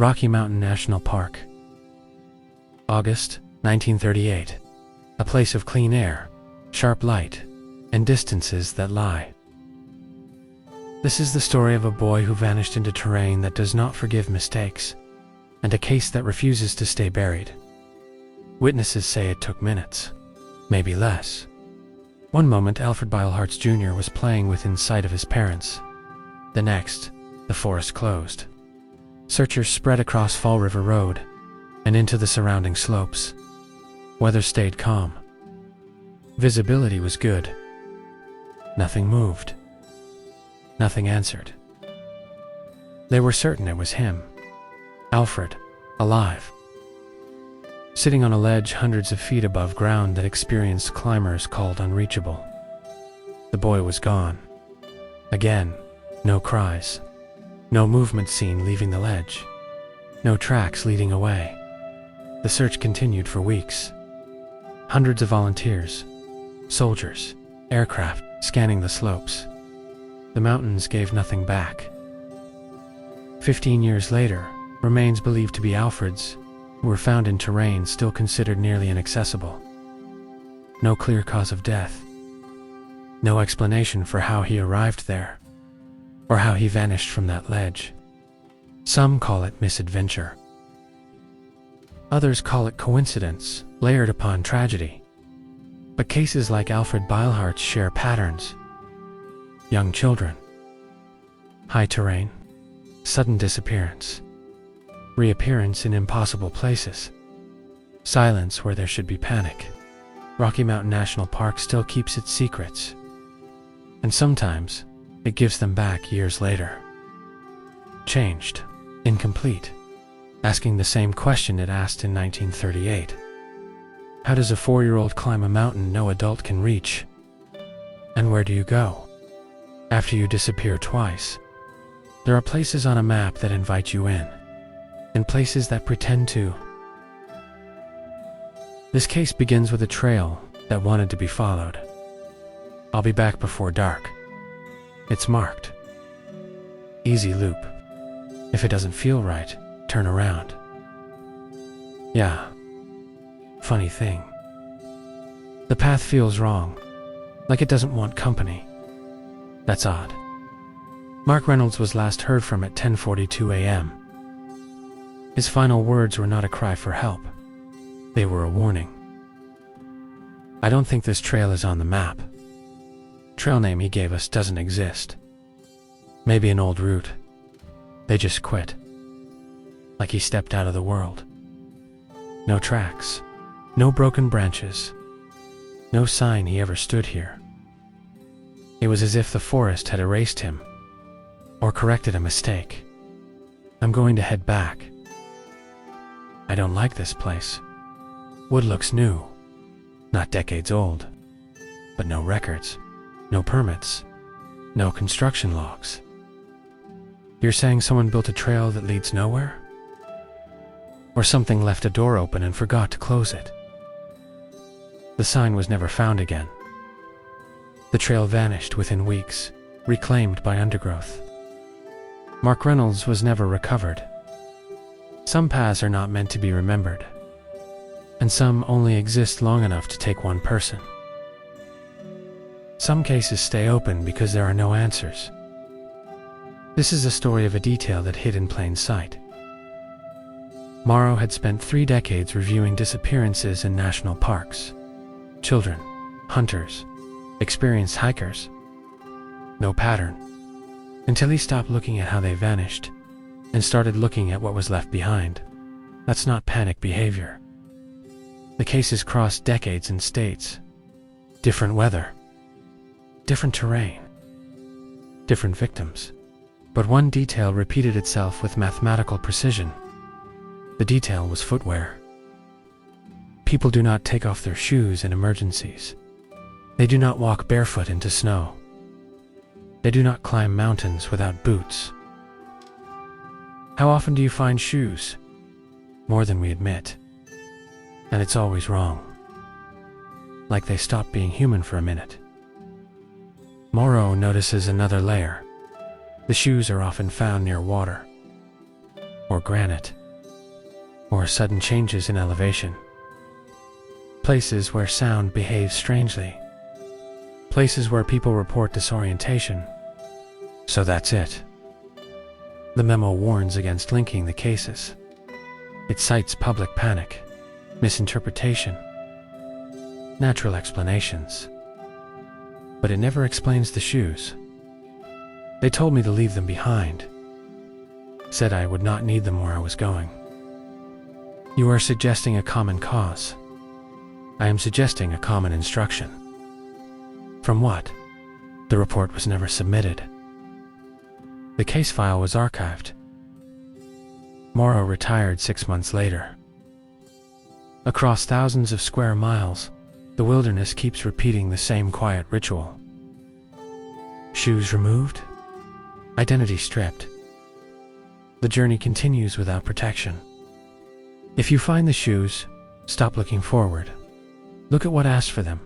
Rocky Mountain National Park. August 1938. A place of clean air, sharp light, and distances that lie. This is the story of a boy who vanished into terrain that does not forgive mistakes, and a case that refuses to stay buried. Witnesses say it took minutes, maybe less. One moment, Alfred Beilhartz Jr. was playing within sight of his parents. The next, the forest closed. Searchers spread across Fall River Road and into the surrounding slopes. Weather stayed calm. Visibility was good. Nothing moved. Nothing answered. They were certain it was him, Alfred, alive, sitting on a ledge hundreds of feet above ground that experienced climbers called unreachable. The boy was gone. Again, no cries, no movement seen leaving the ledge, no tracks leading away. The search continued for weeks. Hundreds of volunteers, soldiers, aircraft scanning the slopes. The mountains gave nothing back. 15 years later, remains believed to be Alfred's were found in terrain still considered nearly inaccessible. No clear cause of death. No explanation for how he arrived there, or how he vanished from that ledge. Some call it misadventure. Others call it coincidence, layered upon tragedy. But cases like Alfred Beilhartz share patterns. Young children, high terrain, sudden disappearance, reappearance in impossible places, silence where there should be panic. Rocky Mountain National Park still keeps its secrets, and sometimes it gives them back years later. Changed, incomplete, asking the same question it asked in 1938. How does a 4-year-old climb a mountain no adult can reach? And where do you go after you disappear twice? There are places on a map that invite you in, and places that pretend to. This case begins with a trail that wanted to be followed. I'll be back before dark. It's marked. Easy loop. If it doesn't feel right, turn around. Yeah. Funny thing. The path feels wrong, like it doesn't want company. That's odd. Mark Reynolds was last heard from at 10:42 a.m. His final words were not a cry for help. They were a warning. I don't think this trail is on the map. Trail name he gave us doesn't exist. Maybe an old route. They just quit. Like he stepped out of the world. No tracks. No broken branches. No sign he ever stood here. It was as if the forest had erased him, or corrected a mistake. I'm going to head back. I don't like this place. Wood looks new, not decades old, but no records, no permits, no construction logs. You're saying someone built a trail that leads nowhere? Or something left a door open and forgot to close it? The sign was never found again. The trail vanished within weeks, reclaimed by undergrowth. Mark Reynolds was never recovered. Some paths are not meant to be remembered, and some only exist long enough to take one person. Some cases stay open because there are no answers. This is a story of a detail that hid in plain sight. Morrow had spent 3 decades reviewing disappearances in national parks. Children, hunters, experienced hikers. No pattern. Until he stopped looking at how they vanished and started looking at what was left behind. That's not panic behavior. The cases crossed decades and states. Different weather. Different terrain. Different victims. But one detail repeated itself with mathematical precision. The detail was footwear. People do not take off their shoes in emergencies. They do not walk barefoot into snow. They do not climb mountains without boots. How often do you find shoes? More than we admit. And it's always wrong. Like they stopped being human for a minute. Morrow notices another layer. The shoes are often found near water. or granite, or sudden changes in elevation. Places where sound behaves strangely. Places where people report disorientation. So that's it. The memo warns against linking the cases. It cites public panic, misinterpretation, natural explanations. But it never explains the shoes. They told me to leave them behind. Said I would not need them where I was going. You are suggesting a common cause. I am suggesting a common instruction. From what? The report was never submitted. The case file was archived. Morrow retired 6 months later. Across thousands of square miles, the wilderness keeps repeating the same quiet ritual. Shoes removed, identity stripped. The journey continues without protection. If you find the shoes, stop looking forward. Look at what asked for them.